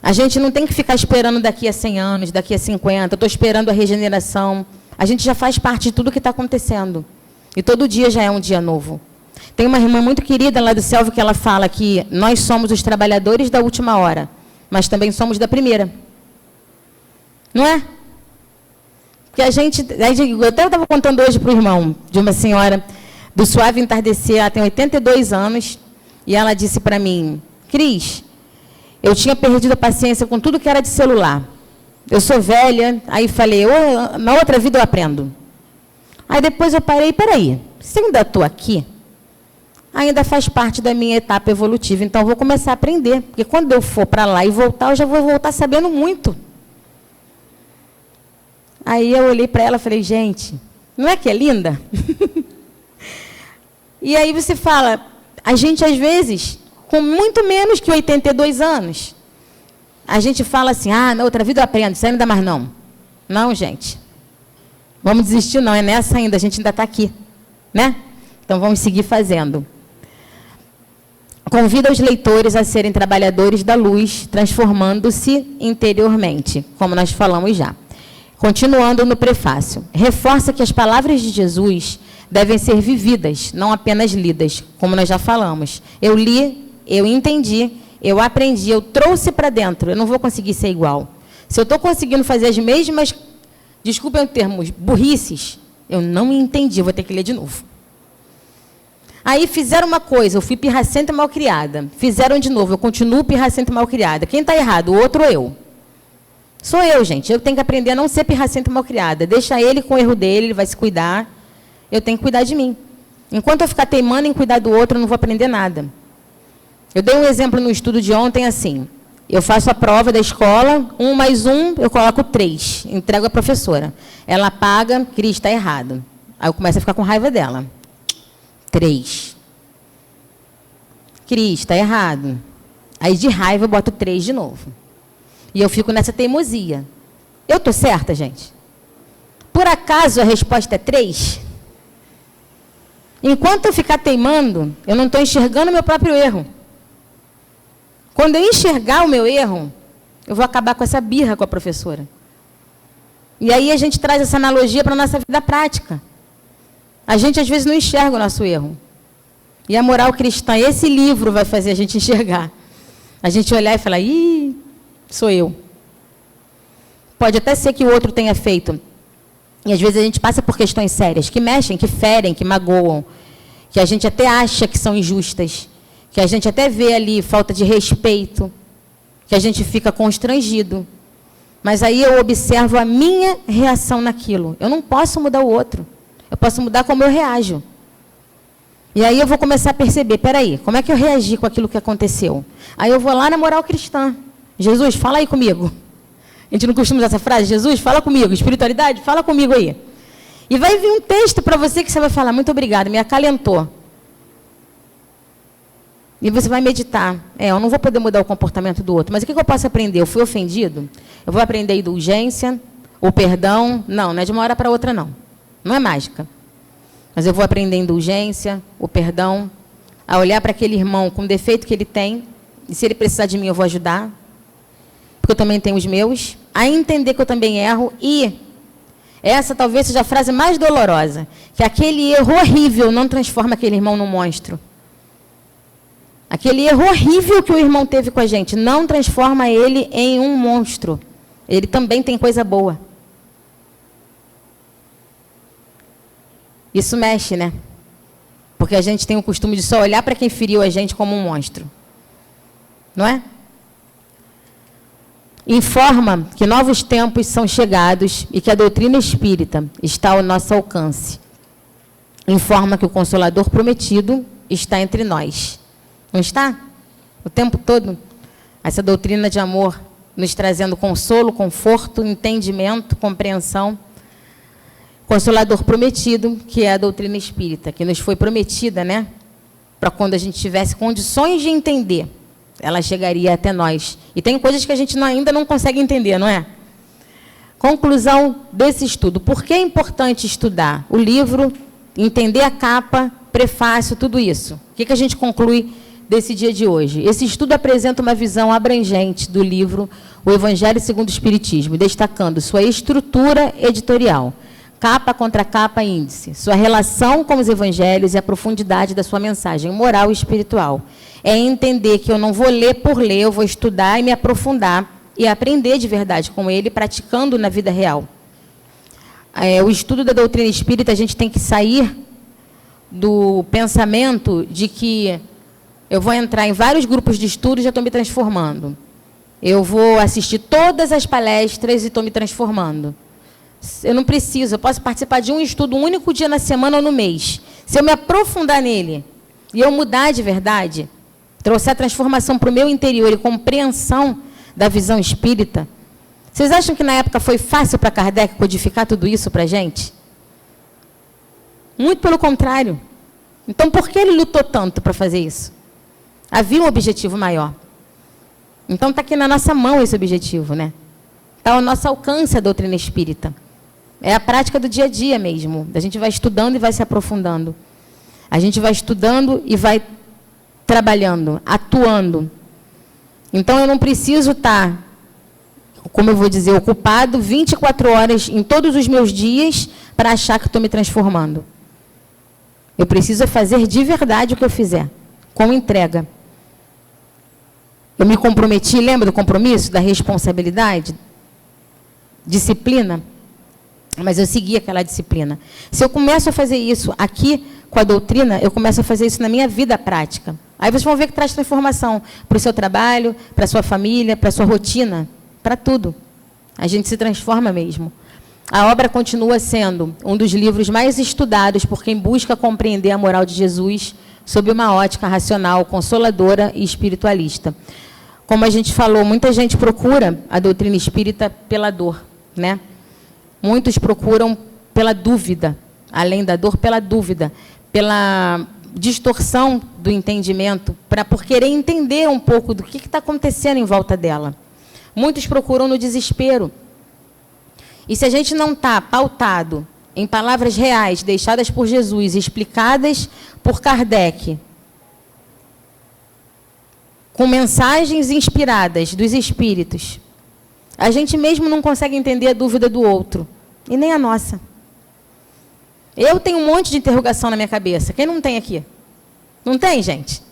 A gente não tem que ficar esperando daqui a 100 anos, daqui a 50. Eu estou esperando a regeneração. A gente já faz parte de tudo que está acontecendo. E todo dia já é um dia novo. Tem uma irmã muito querida lá do Selvo que ela fala que nós somos os trabalhadores da última hora, mas também somos da primeira. Não é? Porque eu até estava contando hoje para o irmão de uma senhora do Suave Entardecer, ela tem 82 anos, e ela disse para mim, Cris, eu tinha perdido a paciência com tudo que era de celular. Eu sou velha, aí falei, na outra vida eu aprendo. Aí depois eu parei, peraí, se eu ainda estou aqui, ainda faz parte da minha etapa evolutiva, então eu vou começar a aprender, porque quando eu for para lá e voltar, eu já vou voltar sabendo muito. Aí eu olhei para ela e falei, gente, não é que é linda? E aí você fala, a gente às vezes, com muito menos que 82 anos, a gente fala assim, na outra vida eu aprendo, isso aí não dá mais não. Não, gente. Vamos desistir não, é nessa ainda, a gente ainda está aqui. Né? Então vamos seguir fazendo. Convida os leitores a serem trabalhadores da luz, transformando-se interiormente, como nós falamos já. Continuando no prefácio. Reforça que as palavras de Jesus devem ser vividas, não apenas lidas, como nós já falamos. Eu li, eu entendi, eu aprendi, eu trouxe para dentro. Eu não vou conseguir ser igual. Se eu estou conseguindo fazer as mesmas, desculpem o termo, burrices, eu não entendi, eu vou ter que ler de novo. Aí fizeram uma coisa, eu fui pirracenta e malcriada. Fizeram de novo, eu continuo pirracenta e malcriada. Quem está errado, o outro ou eu? Sou eu, gente. Eu tenho que aprender a não ser pirracenta e malcriada. Deixa ele com o erro dele, ele vai se cuidar. Eu tenho que cuidar de mim. Enquanto eu ficar teimando em cuidar do outro, eu não vou aprender nada. Eu dei um exemplo no estudo de ontem assim. Eu faço a prova da escola, 1 mais 1, eu coloco 3. Entrego à professora. Ela apaga, Cris, está errado. Aí eu começo a ficar com raiva dela. 3. Cris, está errado. Aí de raiva eu boto 3 de novo. E eu fico nessa teimosia. Eu estou certa, gente? Por acaso a resposta é 3? Enquanto eu ficar teimando, eu não estou enxergando o meu próprio erro. Quando eu enxergar o meu erro, eu vou acabar com essa birra com a professora. E aí a gente traz essa analogia para a nossa vida prática. A gente, às vezes, não enxerga o nosso erro. E a moral cristã, esse livro vai fazer a gente enxergar. A gente olhar e falar, ih, sou eu. Pode até ser que o outro tenha feito. E, às vezes, a gente passa por questões sérias, que mexem, que ferem, que magoam, que a gente até acha que são injustas, que a gente até vê ali falta de respeito, que a gente fica constrangido. Mas aí eu observo a minha reação naquilo. Eu não posso mudar o outro. Eu posso mudar como eu reajo. E aí eu vou começar a perceber, peraí, como é que eu reagi com aquilo que aconteceu? Aí eu vou lá na moral cristã. Jesus, fala aí comigo. A gente não costuma usar essa frase, Jesus, fala comigo. Espiritualidade, fala comigo aí. E vai vir um texto para você que você vai falar, muito obrigado, me acalentou. E você vai meditar. Eu não vou poder mudar o comportamento do outro, mas o que eu posso aprender? Eu fui ofendido? Eu vou aprender indulgência, o perdão. Não é de uma hora para outra, não. Não é mágica. Mas eu vou aprender indulgência, o perdão, a olhar para aquele irmão com o defeito que ele tem, e se ele precisar de mim, eu vou ajudar, porque eu também tenho os meus, a entender que eu também erro, e essa talvez seja a frase mais dolorosa, que aquele erro horrível não transforma aquele irmão num monstro. Aquele erro horrível que o irmão teve com a gente não transforma ele em um monstro. Ele também tem coisa boa. Isso mexe, né? Porque a gente tem o costume de só olhar para quem feriu a gente como um monstro. Não é? Informa que novos tempos são chegados e que a doutrina espírita está ao nosso alcance. Informa que o Consolador prometido está entre nós. Não está? O tempo todo, essa doutrina de amor nos trazendo consolo, conforto, entendimento, compreensão. Consolador prometido, que é a doutrina espírita, que nos foi prometida, né? Para quando a gente tivesse condições de entender, ela chegaria até nós. E tem coisas que a gente ainda não consegue entender, não é? Conclusão desse estudo. Por que é importante estudar o livro, entender a capa, prefácio, tudo isso? O que a gente conclui desse dia de hoje? Esse estudo apresenta uma visão abrangente do livro O Evangelho segundo o Espiritismo, destacando sua estrutura editorial, capa contra capa índice, sua relação com os evangelhos e a profundidade da sua mensagem moral e espiritual. É entender que eu não vou ler por ler, eu vou estudar e me aprofundar e aprender de verdade com ele, praticando na vida real. O estudo da doutrina espírita, a gente tem que sair do pensamento de que eu vou entrar em vários grupos de estudo e já estou me transformando. Eu vou assistir todas as palestras e estou me transformando. Eu não preciso, eu posso participar de um estudo um único dia na semana ou no mês. Se eu me aprofundar nele e eu mudar de verdade, trouxer a transformação para o meu interior e compreensão da visão espírita, vocês acham que na época foi fácil para Kardec codificar tudo isso para a gente? Muito pelo contrário. Então, por que ele lutou tanto para fazer isso? Havia um objetivo maior. Então, está aqui na nossa mão esse objetivo, né? Está ao nosso alcance a doutrina espírita. É a prática do dia a dia mesmo. A gente vai estudando e vai se aprofundando. A gente vai estudando e vai trabalhando, atuando. Então, eu não preciso estar, como eu vou dizer, ocupado 24 horas em todos os meus dias para achar que estou me transformando. Eu preciso fazer de verdade o que eu fizer, com entrega. Eu me comprometi, lembra do compromisso, da responsabilidade? Disciplina? Mas eu segui aquela disciplina. Se eu começo a fazer isso aqui com a doutrina, eu começo a fazer isso na minha vida prática. Aí vocês vão ver que traz transformação para o seu trabalho, para a sua família, para a sua rotina, para tudo. A gente se transforma mesmo. A obra continua sendo um dos livros mais estudados por quem busca compreender a moral de Jesus sob uma ótica racional, consoladora e espiritualista. Como a gente falou, muita gente procura a doutrina espírita pela dor, né? Muitos procuram pela dúvida, além da dor, pela dúvida, pela distorção do entendimento, por querer entender um pouco do que está acontecendo em volta dela. Muitos procuram no desespero. E se a gente não está pautado em palavras reais, deixadas por Jesus, explicadas por Kardec, com mensagens inspiradas dos espíritos, a gente mesmo não consegue entender a dúvida do outro, e nem a nossa. Eu tenho um monte de interrogação na minha cabeça. Quem não tem aqui? Não tem, gente?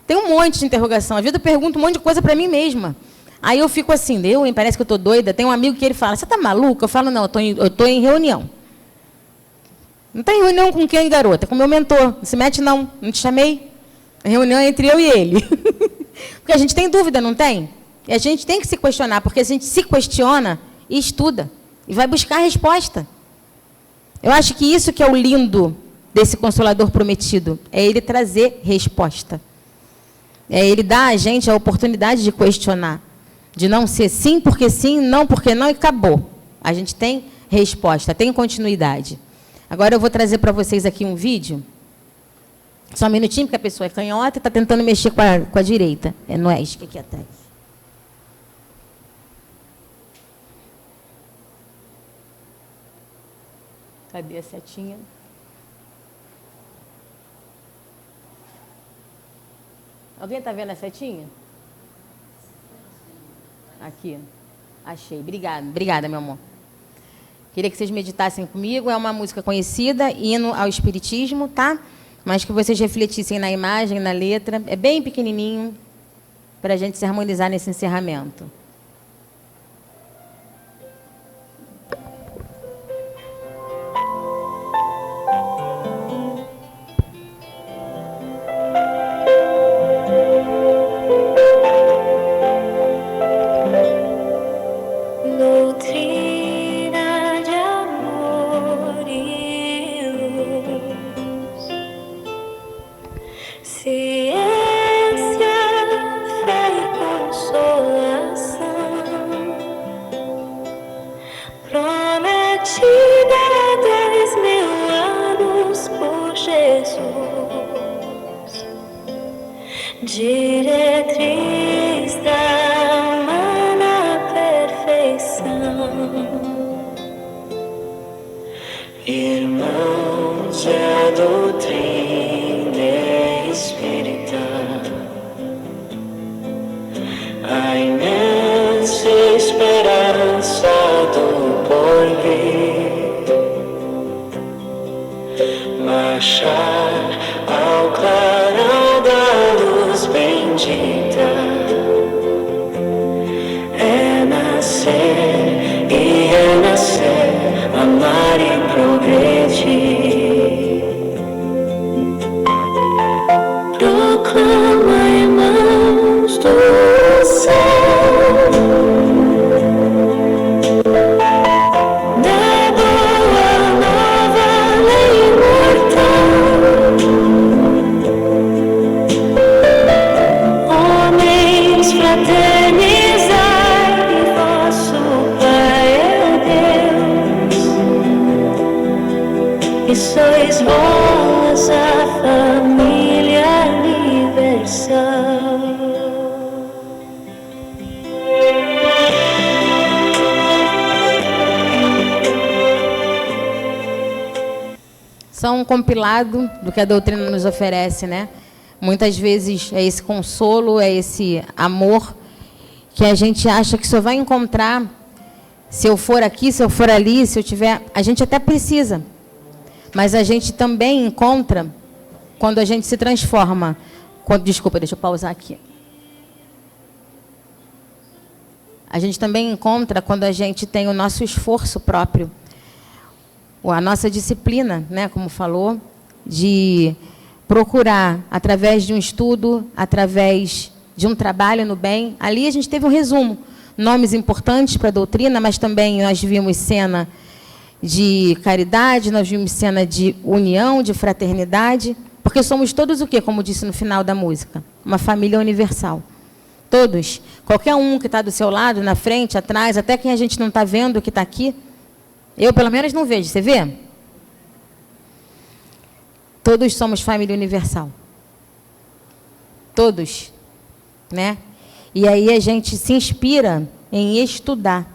Tem um monte de interrogação. A vida eu pergunto um monte de coisa para mim mesma. Aí eu fico assim, parece que eu estou doida. Tem um amigo que ele fala, você está maluca? Eu falo, não, eu estou em reunião. Não está em reunião com quem, garota? Com o meu mentor. Não se mete, não. Não te chamei. Reunião entre eu e ele. Porque a gente tem dúvida, não tem? E a gente tem que se questionar, porque a gente se questiona e estuda. E vai buscar a resposta. Eu acho que isso que é o lindo desse Consolador prometido. É ele trazer resposta. É ele dar a gente a oportunidade de questionar. De não ser sim, não porque não, e acabou. A gente tem resposta, tem continuidade. Agora eu vou trazer para vocês aqui um vídeo. Só um minutinho, porque a pessoa é canhota e está tentando mexer com a direita. É no ESC aqui atrás. Cadê a setinha? Alguém está vendo a setinha? Aqui. Achei. Obrigada, meu amor. Queria que vocês meditassem comigo. É uma música conhecida, hino ao Espiritismo, tá? Mas que vocês refletissem na imagem, na letra. É bem pequenininho, para a gente se harmonizar nesse encerramento. Diretriz da humana perfeição, irmãos, é a doutrina espírita, a imensa esperança do porvir, marchar ao clarão da luz bendita, é nascer e renascer, amar e progredir. Proclama, irmãos do céu, da boa nova lei imortal. Homens, fraternizai, vosso Pai é Deus, e sois vós a família universal. São um compilado do que a doutrina nos oferece, né? Muitas vezes é esse consolo, é esse amor que a gente acha que só vai encontrar se eu for aqui, se eu for ali, se eu tiver... A gente até precisa, mas a gente também encontra quando a gente se transforma. Desculpa, deixa eu pausar aqui. A gente também encontra quando a gente tem o nosso esforço próprio, a nossa disciplina, né, como falou, de procurar, através de um estudo, através de um trabalho no bem. Ali a gente teve um resumo, nomes importantes para a doutrina, mas também nós vimos cena de caridade, nós vimos cena de união, de fraternidade, porque somos todos o quê? Como disse no final da música, uma família universal. Todos, qualquer um que está do seu lado, na frente, atrás, até quem a gente não está vendo, que está aqui, eu, pelo menos, não vejo. Você vê? Todos somos família universal. Todos. Né? E aí a gente se inspira em estudar.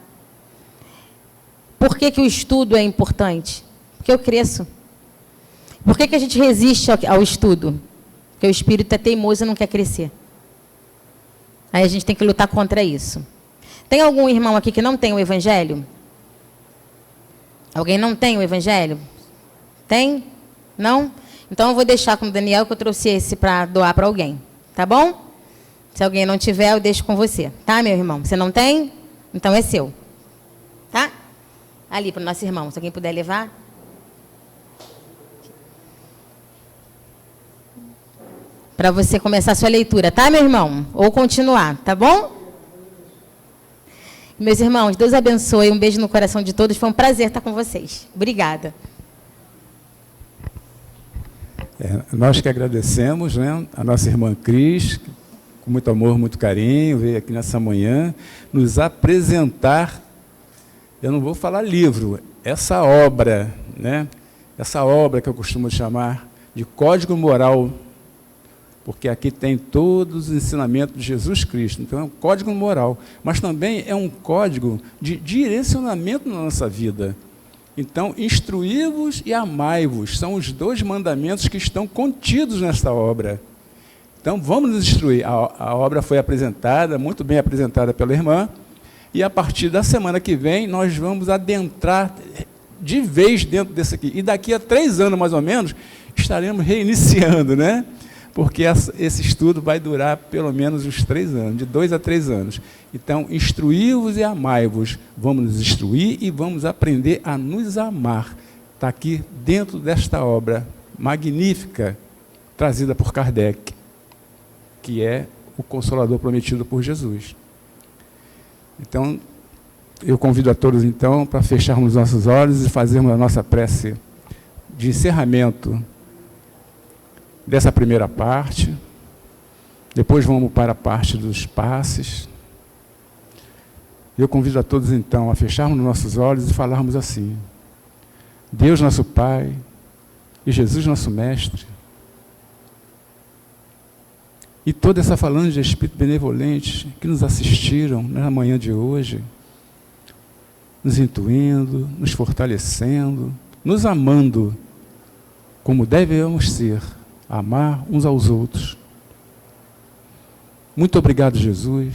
Por que que o estudo é importante? Porque eu cresço. Por que que a gente resiste ao estudo? Porque o espírito é teimoso e não quer crescer. Aí a gente tem que lutar contra isso. Tem algum irmão aqui que não tem o Evangelho? Alguém não tem o Evangelho? Tem? Não? Então eu vou deixar com o Daniel, que eu trouxe esse para doar para alguém. Tá bom? Se alguém não tiver, eu deixo com você. Tá, meu irmão? Você não tem? Então é seu. Tá? Ali, para o nosso irmão. Se alguém puder levar. para você começar a sua leitura, tá, meu irmão? Ou continuar, tá bom? Meus irmãos, Deus abençoe, um beijo no coração de todos, foi um prazer estar com vocês. Obrigada. Nós que agradecemos, né, a nossa irmã Cris, com muito amor, muito carinho, veio aqui nessa manhã nos apresentar, eu não vou falar livro, essa obra, né, essa obra que eu costumo chamar de Código Moral, porque aqui tem todos os ensinamentos de Jesus Cristo. Então, é um código moral, mas também é um código de direcionamento na nossa vida. Então, instruí-vos e amai-vos, são os 2 mandamentos que estão contidos nesta obra. Então, vamos nos instruir. A obra foi apresentada, muito bem apresentada pela irmã, e a partir da semana que vem, nós vamos adentrar de vez dentro desse aqui. E daqui a 3 anos, mais ou menos, estaremos reiniciando, né? Porque esse estudo vai durar pelo menos uns 3 anos, de 2 a 3 anos. Então, instruí-vos e amai-vos. Vamos nos instruir e vamos aprender a nos amar. Está aqui dentro desta obra magnífica, trazida por Kardec, que é o Consolador prometido por Jesus. Então, eu convido a todos, então, para fecharmos nossos olhos e fazermos a nossa prece de encerramento dessa primeira parte. Depois vamos para a parte dos passes. Eu convido a todos, então, a fecharmos nossos olhos e falarmos assim: Deus nosso Pai e Jesus nosso Mestre, e toda essa falange de Espírito benevolente que nos assistiram na manhã de hoje, nos intuindo, nos fortalecendo, nos amando como devemos ser, amar uns aos outros. Muito obrigado, Jesus.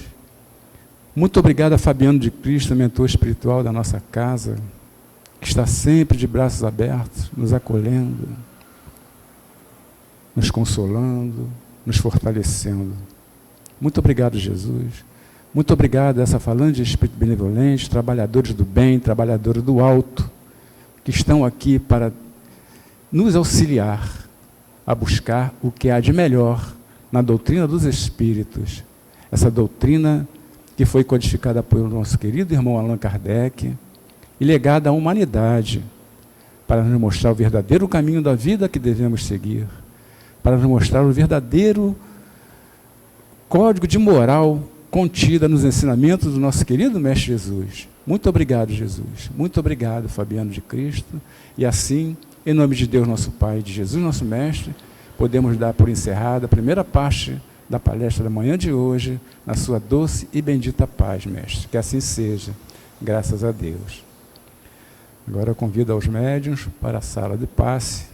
Muito obrigado a Fabiano de Cristo, mentor espiritual da nossa casa, que está sempre de braços abertos, nos acolhendo, nos consolando, nos fortalecendo. Muito obrigado, Jesus. Muito obrigado a essa falange de Espírito benevolente, trabalhadores do bem, trabalhadores do alto, que estão aqui para nos auxiliar a buscar o que há de melhor na doutrina dos Espíritos, essa doutrina que foi codificada pelo nosso querido irmão Allan Kardec e legada à humanidade, para nos mostrar o verdadeiro caminho da vida que devemos seguir, para nos mostrar o verdadeiro código de moral contida nos ensinamentos do nosso querido Mestre Jesus. Muito obrigado, Jesus. Muito obrigado, Fabiano de Cristo. E assim, em nome de Deus nosso Pai, de Jesus nosso Mestre, podemos dar por encerrada a primeira parte da palestra da manhã de hoje, na sua doce e bendita paz, Mestre. Que assim seja, graças a Deus. Agora eu convido aos médiuns para a sala de passe.